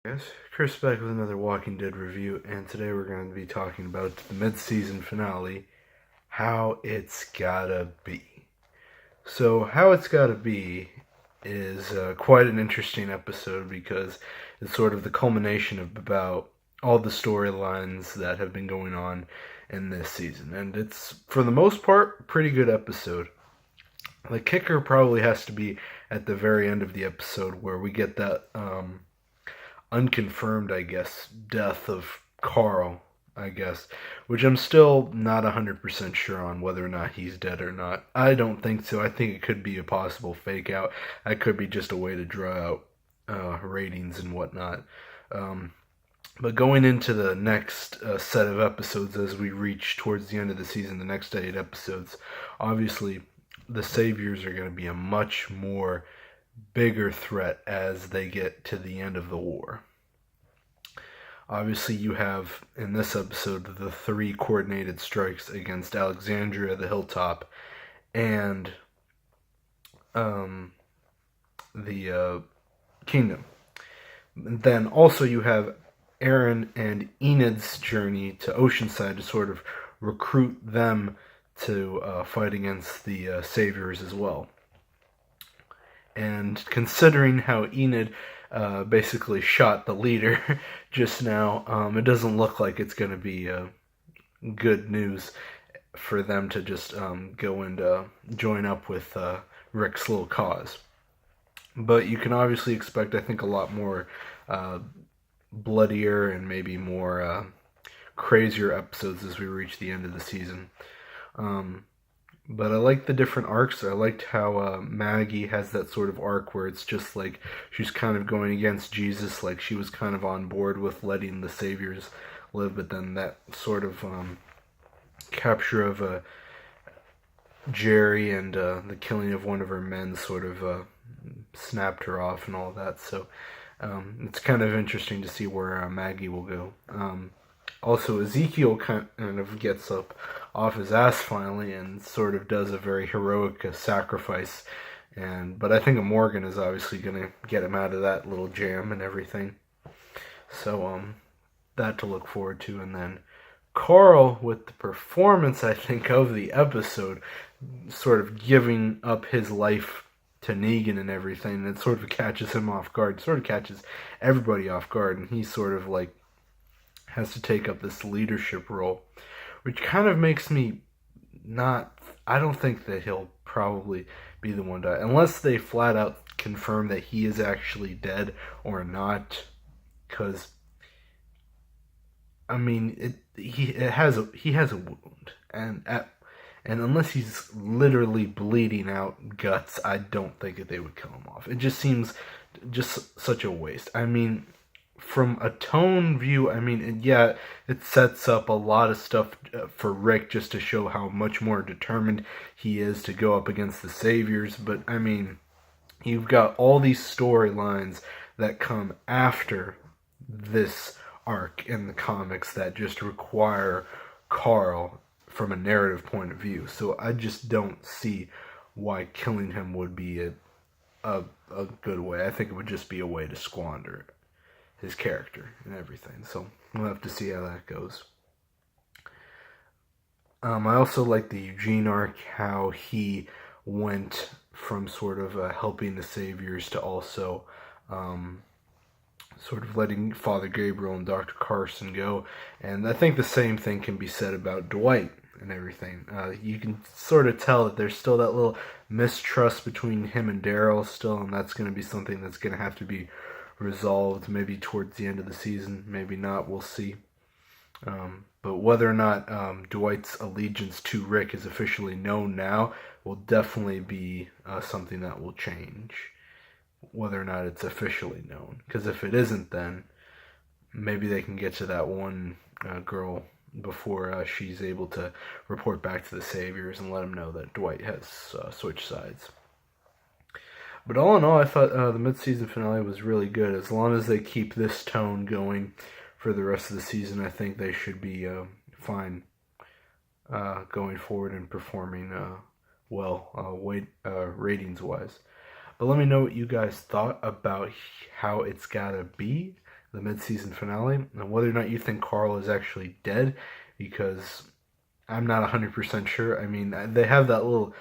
Yes, Chris back with another Walking Dead review, and today we're going to be talking about the mid-season finale, How It's Gotta Be. So, How It's Gotta Be is quite an interesting episode because it's sort of the culmination of about all the storylines that have been going on in this season, and it's, for the most part, a pretty good episode. The kicker probably has to be at the very end of the episode where we get that unconfirmed, I guess, death of Carl, I guess, which I'm still not 100% sure on whether or not he's dead or not. I don't think so. I think it could be a possible fake out. That could be just a way to draw out ratings and whatnot. Um, but going into the next set of episodes as we reach towards the end of the season, the next 8 episodes, obviously the Saviors are going to be a much more bigger threat as they get to the end of the war. Obviously, you have in this episode the 3 coordinated strikes against Alexandria, the Hilltop, and the Kingdom. And then also you have Aaron and Enid's journey to Oceanside to sort of recruit them to fight against the Saviors as well. And considering how Enid basically shot the leader just now, it doesn't look like it's going to be good news for them to just go and join up with Rick's little cause. But you can obviously expect, I think, a lot more bloodier and maybe more crazier episodes as we reach the end of the season. But I like the different arcs. I liked how Maggie has that sort of arc where it's just like she's kind of going against Jesus, like she was kind of on board with letting the Saviors live, but then that sort of capture of Jerry and the killing of one of her men sort of snapped her off and all that. So it's kind of interesting to see where Maggie will go. Also, Ezekiel kind of gets up off his ass finally and sort of does a very heroic sacrifice. But I think Morgan is obviously going to get him out of that little jam and everything. So that to look forward to. And then Carl, with the performance, I think, of the episode, sort of giving up his life to Negan and everything, and it sort of catches him off guard. It sort of catches everybody off guard, and he sort of like has to take up this leadership role, which kind of makes me not. I don't think that he'll probably be the one to die, unless they flat out confirm that he is actually dead or not. Because I mean, he has a wound, and unless he's literally bleeding out guts, I don't think that they would kill him off. It just seems just such a waste. I mean, from a tone view, I mean, yeah, it sets up a lot of stuff for Rick just to show how much more determined he is to go up against the Saviors. But I mean, you've got all these storylines that come after this arc in the comics that just require Carl from a narrative point of view. So I just don't see why killing him would be a good way. I think it would just be a way to squander his character and everything. So we'll have to see how that goes. I also like the Eugene arc, how he went from sort of helping the Saviors to also sort of letting Father Gabriel and Dr. Carson go. And I think the same thing can be said about Dwight and everything. You can sort of tell that there's still that little mistrust between him and Daryl still, and that's going to be something that's going to have to be resolved maybe towards the end of the season, maybe not, we'll see. But whether or not Dwight's allegiance to Rick is officially known now will definitely be something that will change, whether or not it's officially known. Because if it isn't, then maybe they can get to that one girl before she's able to report back to the Saviors and let them know that Dwight has switched sides. But all in all, I thought the mid-season finale was really good. As long as they keep this tone going for the rest of the season, I think they should be fine going forward and performing well ratings-wise. But let me know what you guys thought about How It's Gotta Be. the mid-season finale, and whether or not you think Carl is actually dead, because I'm not 100% sure. I mean, they have that little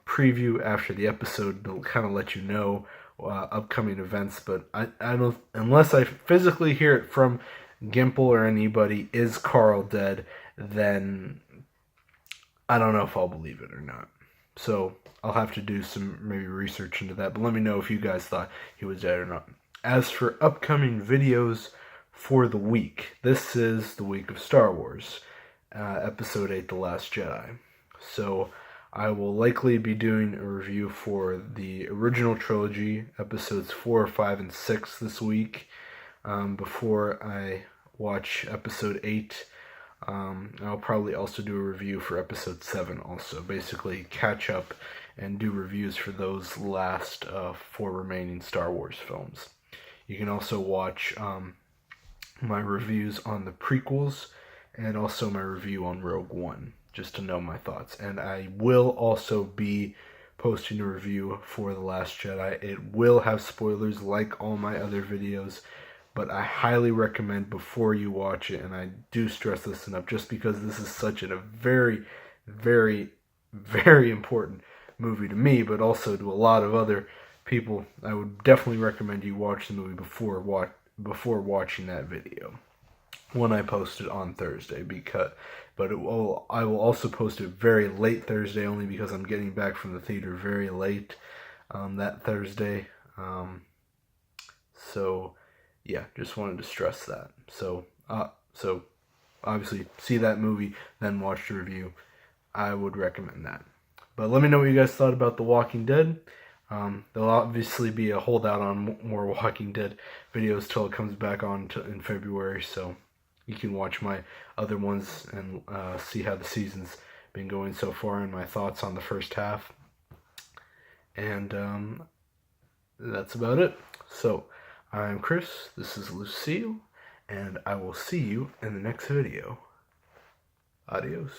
preview after the episode to kind of let you know upcoming events, but I don't, unless I physically hear it from Gimple or anybody, is Carl dead, then I don't know if I'll believe it or not. So I'll have to do some maybe research into that, but let me know if you guys thought he was dead or not. As for upcoming videos for the week, this is the week of Star Wars, Episode 8, The Last Jedi. So I will likely be doing a review for the original trilogy, Episodes 4, 5, and 6 this week, before I watch Episode 8. I'll probably also do a review for Episode 7 also. Basically catch up and do reviews for those last 4 remaining Star Wars films. You can also watch my reviews on the prequels and also my review on Rogue One, just to know my thoughts. And I will also be posting a review for The Last Jedi. It will have spoilers like all my other videos, but I highly recommend before you watch it, and I do stress this enough just because this is such a very, very, very important movie to me, but also to a lot of other people. I would definitely recommend you watch the movie before watching that video when I post it on Thursday, but I will also post it very late Thursday, only because I'm getting back from the theater very late that Thursday. So yeah, just wanted to stress that. So obviously see that movie, then watch the review. I would recommend that. But let me know what you guys thought about The Walking Dead. There'll obviously be a holdout on more Walking Dead videos till it comes back on in February, so you can watch my other ones and see how the season's been going so far and my thoughts on the first half. And that's about it. So, I'm Chris, this is Lucille, and I will see you in the next video. Adios.